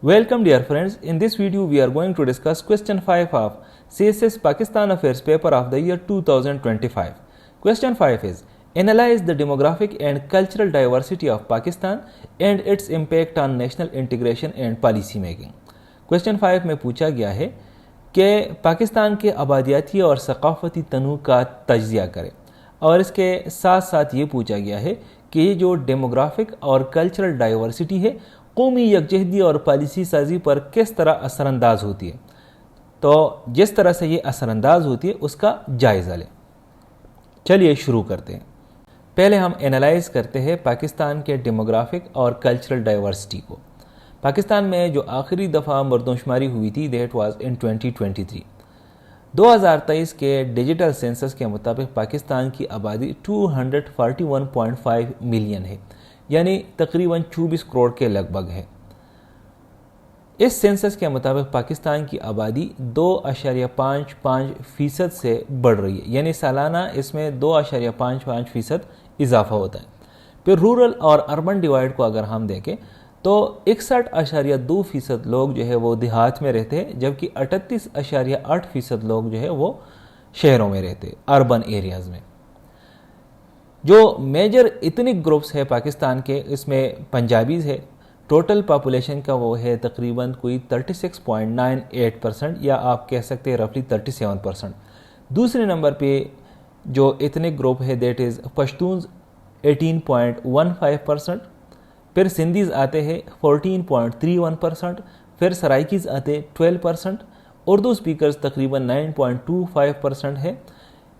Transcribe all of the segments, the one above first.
Welcome dear friends, in this video we are going to discuss question 5 of CSS Pakistan Affairs paper of the year 2025. Question 5 is, analyze the demographic and cultural diversity of Pakistan and its impact on national integration and policy making. Question 5 में पूछा गया है कि पाकिस्तान के आबादियाती और सकाफती तनू का तज्जिया करें और इसके साथ साथ ये पूछा गया है कि ये जो डेमोग्राफिक और कल्चरल डाइवर्सिटी है कौमी यकजहती और पॉलिसी साजी पर किस तरह असरअंदाज होती है। तो जिस तरह से ये असरअंदाज होती है उसका जायज़ा लें। चलिए शुरू करते हैं। पहले हम एनालाइज करते हैं पाकिस्तान के डेमोग्राफिक और कल्चरल डाइवर्सिटी को। पाकिस्तान में जो आखिरी दफ़ा मरदमशुमारी हुई थी दैट वाज इन 2023। 2023 के डिजिटल सेंसस के मुताबिक पाकिस्तान की आबादी 241.5 मिलियन है, यानी तकरीबन 24 करोड़ के लगभग है। इस सेंसस के मुताबिक पाकिस्तान की आबादी 2.55% से बढ़ रही है, यानी सालाना इसमें 2.55% इजाफा होता है। फिर रूरल और अर्बन डिवाइड को अगर हम देखें तो 61.2% लोग जो है वो देहात में रहते हैं, जबकि 38.8% लोग जो है वो शहरों में रहते हैं, अर्बन एरियाज़ में। जो मेजर इतनिक ग्रुप्स है पाकिस्तान के, इसमें पंजाबीज़ है। टोटल पॉपुलेशन का वो है तकरीबन कोई 36.98%, या आप कह सकते हैं रफली 37%। दूसरे नंबर पे जो इतनिक ग्रुप है दैट इज़ पश्तून्स 18.15%, फिर सिंधीज़ आते हैं 14.31%, फिर सराइकीज़ आते 12%, उर्दू स्पीकर्स तकरीबन 9.25% है।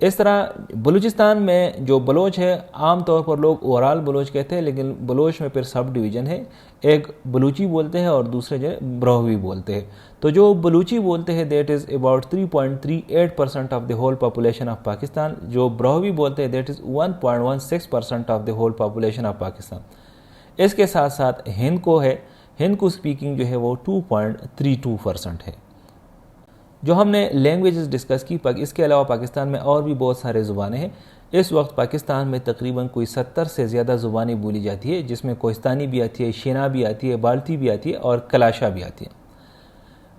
इस तरह बलूचिस्तान में जो बलोच है, आम तौर पर लोग ओवरऑल बलोच कहते हैं, लेकिन बलोच में फिर सब डिवीज़न है, एक बलूची बोलते हैं और दूसरे जो ब्रोहवी बोलते हैं। तो जो बलूची बोलते हैं that is about 3.38% of the whole population of Pakistan. जो ब्रोहवी बोलते हैं that is 1.16% of the whole population of Pakistan. इसके साथ साथ हिंद को है, हिंद को स्पीकिंग जो है वो 2.32% है। जो हमने लैंग्वेजेस डिस्कस की, इसके अलावा पाकिस्तान में और भी बहुत सारे ज़ुबानें हैं। इस वक्त पाकिस्तान में तकरीबन कोई 70 से ज़्यादा ज़ुबानें बोली जाती है, जिसमें कोहिस्तानी भी आती है, शेना भी आती है, बाल्टी भी आती है और कलाशा भी आती है।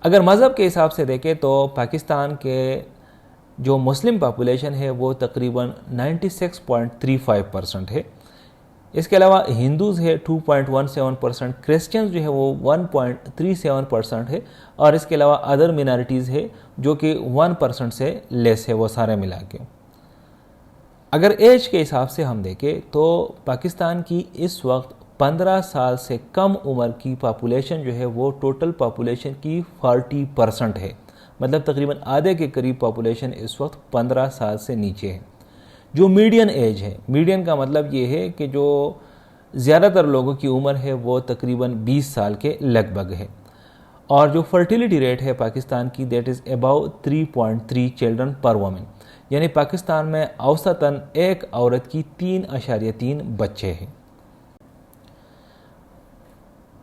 अगर मज़हब के हिसाब से देखें तो पाकिस्तान के जो मुस्लिम पॉपुलेशन है वो तकरीबन 96.35% है। इसके अलावा हिंदूज़ है 2.17%, क्रिश्चियंस जो है वो 1.37% है, और इसके अलावा अदर मिनॉरिटीज़ है जो कि 1% से लेस है, वो सारे मिला के। अगर एज के हिसाब से हम देखें तो पाकिस्तान की इस वक्त 15 साल से कम उम्र की पॉपुलेशन जो है वो टोटल पॉपुलेशन की 40% है, मतलब तकरीबन आधे के करीब पॉपुलेशन इस वक्त 15 साल से नीचे है। जो मीडियन एज है, मीडियन का मतलब ये है कि जो ज़्यादातर लोगों की उम्र है वो तकरीबन 20 साल के लगभग है। और जो फर्टिलिटी रेट है पाकिस्तान की दैट इज़ अबाउट 3.3 चिल्ड्रन पर वुमन, यानी पाकिस्तान में औसतन एक औरत की 3.3 बच्चे हैं।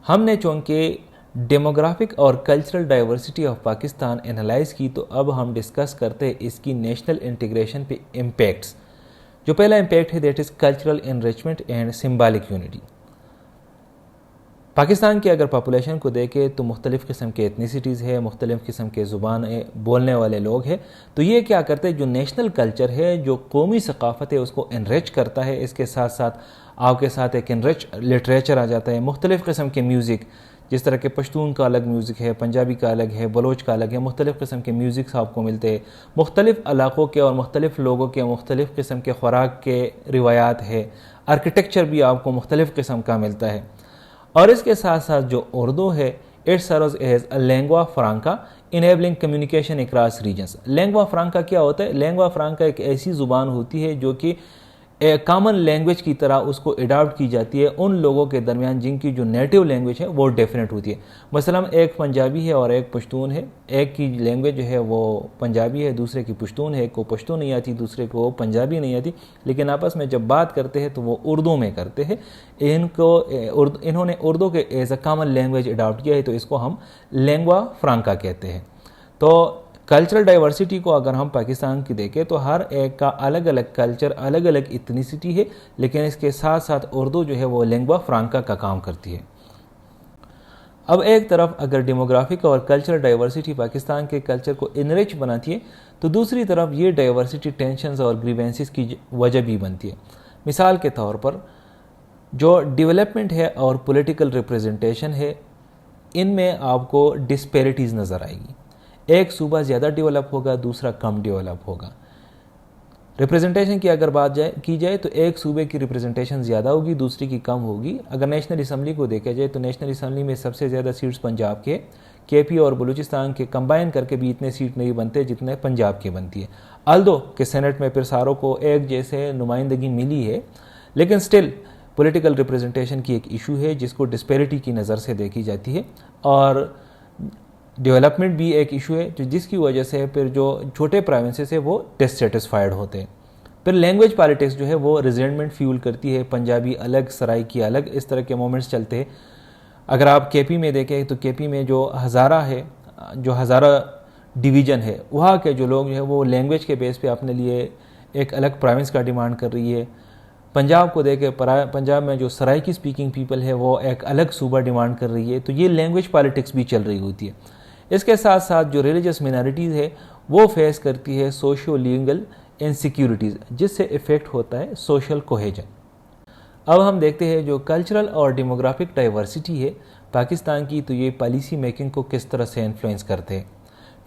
हमने चूँकि डेमोग्राफिक और cultural diversity of Pakistan analyse की, तो अब हम डिस्कस करते हैं इसकी नेशनल इंटीग्रेशन पे इम्पैक्ट्स। जो पहला इम्पैक्ट है that is cultural enrichment and symbolic unity. Pakistan की अगर पॉपुलेशन को देखें तो मुख्तलिफ़ किस्म के एथनिसिटीज़ है, मुख्तलिफ़ किस्म के ज़ुबान बोलने वाले लोग हैं। तो ये क्या करते हैं, जो नेशनल कल्चर है, जो कौमी सकाफ़त है, उसको इनरिच करता है। इसके साथ साथ आपके साथ एक इनरिच लिटरेचर आ जाता है, मुख्तलिफ़ किस्म के म्यूज़िक, जिस तरह के पश्तून का अलग म्यूज़िक है, पंजाबी का अलग है, बलोच का अलग है, मुख्तलिफ़ किस्म के म्यूज़िक्स आपको मिलते हैं। मुख्तलिफ़ इलाक़ों के और मुख्तलिफ़ लोगों के मुख्तलिफ़ किस्म के ख़ुराक के रिवायात है। आर्किटेक्चर भी आपको मुख्तलिफ़ किस्म का मिलता है। और इसके साथ साथ जो उर्दू है it serves as a lingua franca enabling communication across regions. Lingua franca क्या होता है? लैंग्वा फ्रांका एक ऐसी ज़ुबान होती है जो कि कॉमन लैंग्वेज की तरह उसको अडॉप्ट की जाती है उन लोगों के दरमियान जिनकी जो नेटिव लैंग्वेज है वो डिफरेंट होती है। मसलन एक पंजाबी है और एक पश्तून है, एक की लैंग्वेज जो है वो पंजाबी है, दूसरे की पश्तून है, को पश्तून नहीं आती, दूसरे को पंजाबी नहीं आती, लेकिन आपस में जब बात करते हैं तो वो उर्दू में करते हैं। इन्होंने उर्दू के as a common language adopt किया है, तो इसको हम लैंग्वा फ्रांका कहते हैं। तो कल्चरल डाइवर्सिटी को अगर हम पाकिस्तान की देखें तो हर एक का अलग अलग कल्चर, अलग अलग इथनिसिटी है, लेकिन इसके साथ साथ उर्दू जो है वो लैंग्वा फ्रांका का काम करती है। अब एक तरफ अगर डेमोग्राफिक और कल्चरल डाइवर्सिटी पाकिस्तान के कल्चर को इनरिच बनाती है, तो दूसरी तरफ ये डाइवर्सिटी टेंशन्स और ग्रीवेंसेस की वजह भी बनती है। मिसाल के तौर पर जो डेवलपमेंट है और पॉलिटिकल रिप्रेजेंटेशन है, इनमें आपको डिस्पैरिटीज़ नज़र आएगी। एक सूबा ज़्यादा डेवलप होगा, दूसरा कम डेवलप होगा। रिप्रेजेंटेशन की अगर बात की जाए तो एक सूबे की रिप्रेजेंटेशन ज़्यादा होगी, दूसरी की कम होगी। अगर नेशनल असम्बली को देखा जाए तो नेशनल असम्बली में सबसे ज़्यादा सीट्स पंजाब के, केपी और बलूचिस्तान के कंबाइन करके भी इतने सीट नहीं बनते जितने पंजाब की बनती है। अल्दो कि सेनेट में फिर सारों को एक जैसे नुमाइंदगी मिली है, लेकिन स्टिल पॉलिटिकल रिप्रेजेंटेशन की एक इशू है जिसको डिस्पैरिटी की नज़र से देखी जाती है। और डेवलपमेंट भी एक इशू है जो जिसकी वजह से फिर जो छोटे प्रोविंसेस है वो डिससेटिस्फाइड होते हैं। फिर लैंग्वेज पॉलिटिक्स जो है वो रिजेंटमेंट फ्यूल करती है, पंजाबी अलग, सराइकी अलग, इस तरह के मोमेंट्स चलते हैं। अगर आप केपी में देखें तो केपी में जो हज़ारा है, जो हज़ारा डिवीज़न है, वहाँ के जो लोग जो है वो लैंग्वेज के बेस पे अपने लिए एक अलग प्रोविंस का डिमांड कर रही है। पंजाब को देखें, पंजाब में जो सराइकी स्पीकिंग पीपल है वो एक अलग सूबा डिमांड कर रही है। तो ये लैंग्वेज पॉलिटिक्स भी चल रही होती है। इसके साथ साथ जो रिलीजियस मिनॉरिटीज़ है वो फेस करती है सोशियो लीगल इनसिक्योरिटीज़, जिससे इफ़ेक्ट होता है सोशल कोहेजन। अब हम देखते हैं जो कल्चरल और डेमोग्राफिक डाइवर्सिटी है पाकिस्तान की, तो ये पॉलिसी मेकिंग को किस तरह से इन्फ्लुएंस करते हैं।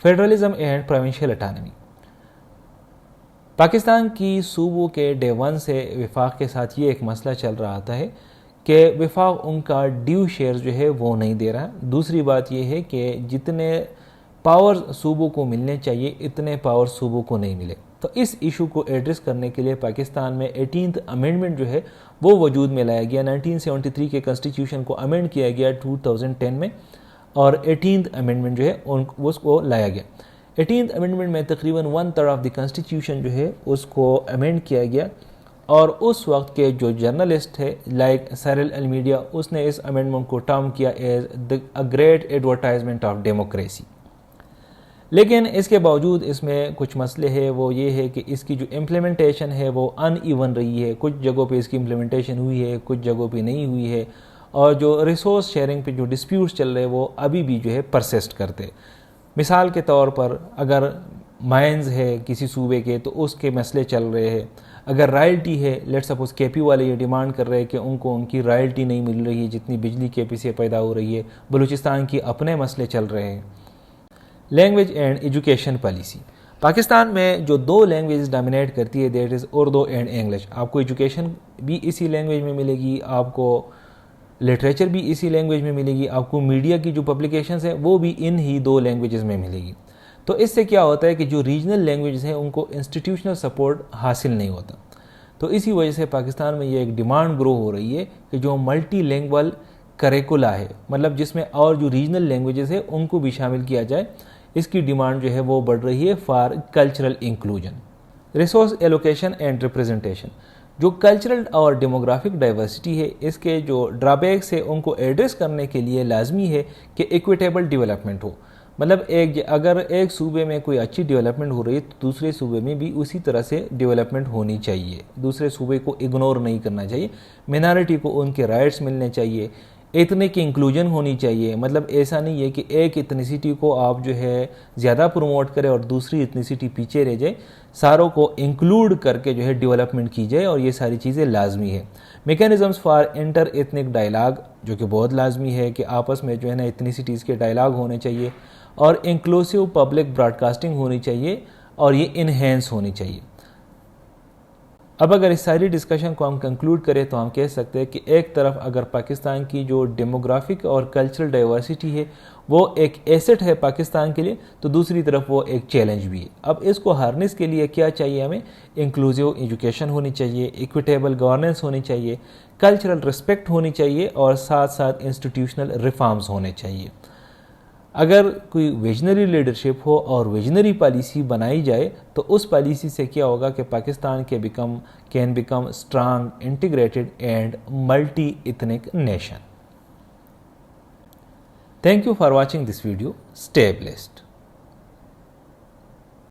Federalism and provincial autonomy. Pakistan की सूबों के डे वन से विफाक के साथ ये एक मसला चल रहा आता है कि विफाक उनका ड्यू शेयर जो है वो नहीं दे रहा। दूसरी बात यह है कि जितने पावर सूबों को मिलने चाहिए इतने पावर सूबों को नहीं मिले। तो इस इशू को एड्रेस करने के लिए पाकिस्तान में 18th अमेंडमेंट जो है वो वजूद में लाया गया। 1973 के कॉन्स्टिट्यूशन को अमेंड किया गया 2010 में, और 18th अमेंडमेंट जो है उसको लाया गया। 18th अमेंडमेंट में तकरीबन 1/3 ऑफ द कॉन्स्टिट्यूशन जो है उसको अमेंड किया गया, और उस वक्त के जो जर्नलिस्ट है लाइक साइरल अलमीडिया, उसने इस अमेंडमेंट को टर्म किया as a great advertisement of democracy. लेकिन इसके बावजूद इसमें कुछ मसले हैं। वो ये है कि इसकी जो इम्प्लीमेंटेशन है वो अनइवन रही है। कुछ जगहों पे इसकी इम्प्लीमेंटेशन हुई है, कुछ जगहों पे नहीं हुई है, और जो रिसोर्स शेयरिंग पे जो डिस्प्यूट्स चल रहे हैं वो अभी भी जो है परसिस्ट करते। मिसाल के तौर पर अगर माइंस है किसी सूबे के तो उसके मसले चल रहे हैं। अगर रॉयल्टी है, लेट्स सपोज केपी वाले ये डिमांड कर रहे हैं कि उनको उनकी रॉयल्टी नहीं मिल रही है जितनी बिजली केपी से पैदा हो रही है। बलूचिस्तान की अपने मसले चल रहे हैं। Language and education policy. Pakistan में जो दो लैंग्वेज डोमिनेट करती है that is Urdu and English. आपको एजुकेशन भी इसी लैंग्वेज में मिलेगी, आपको लिटरेचर भी इसी लैंग्वेज में मिलेगी, आपको मीडिया की जो पब्लिकेशंस हैं वो भी इन ही दो लैंग्वेजेस में मिलेगी। तो इससे क्या होता है कि जो रीजनल लैंग्वेजेस हैं उनको इंस्टीट्यूशनल सपोर्ट हासिल नहीं होता। तो इसी वजह से पाकिस्तान में ये एक डिमांड ग्रो हो रही है कि जो मल्टी लैंग्वेज करिकुला है, मतलब जिसमें और जो रीजनल लैंग्वेजेस है उनको भी शामिल किया जाए, इसकी डिमांड जो है वो बढ़ रही है for cultural inclusion. Resource allocation and representation. जो कल्चरल और डेमोग्राफिक डाइवर्सिटी है इसके जो ड्रॉबैक्स है उनको एड्रेस करने के लिए लाजमी है कि इक्विटेबल डेवलपमेंट हो। मतलब अगर एक सूबे में कोई अच्छी डेवलपमेंट हो रही है तो दूसरे सूबे में भी उसी तरह से डेवलपमेंट होनी चाहिए। दूसरे सूबे को इग्नोर नहीं करना चाहिए। मिनॉरिटी को उनके राइट्स मिलने चाहिए। एथनिक इंक्लूजन होनी चाहिए। मतलब ऐसा नहीं है कि एक इथनिसिटी को आप जो है ज़्यादा प्रमोट करें और दूसरी इथनिसिटी पीछे रह जाए। सारों को इंक्लूड करके जो है डेवलपमेंट की जाए, और ये सारी चीज़ें लाजमी है। मेकैनिज़म्स फॉर इंटर एथनिक डायलॉग, जो कि बहुत लाजमी है कि आपस में जो है ना इथनिसिटीज़ के डायलॉग होने चाहिए, और इंक्लूसिव पब्लिक ब्रॉडकास्टिंग होनी चाहिए, और ये इन्हेंस होनी चाहिए। अब अगर इस सारी डिस्कशन को हम कंक्लूड करें तो हम कह सकते हैं कि एक तरफ अगर पाकिस्तान की जो डेमोग्राफिक और कल्चरल डाइवर्सिटी है वो एक एसेट है पाकिस्तान के लिए, तो दूसरी तरफ वो एक चैलेंज भी है। अब इसको हार्नेस के लिए क्या चाहिए हमें? इंक्लूसिव एजुकेशन होनी चाहिए, इक्विटेबल गवर्नेंस होनी चाहिए, कल्चरल रिस्पेक्ट होनी चाहिए, और साथ साथ इंस्टीट्यूशनल रिफॉर्म्स होने चाहिए। अगर कोई विजनरी लीडरशिप हो और विजनरी पॉलिसी बनाई जाए तो उस पॉलिसी से क्या होगा कि Pakistan can become strong, integrated and multi ethnic nation. Thank you for watching this video. Stay blessed.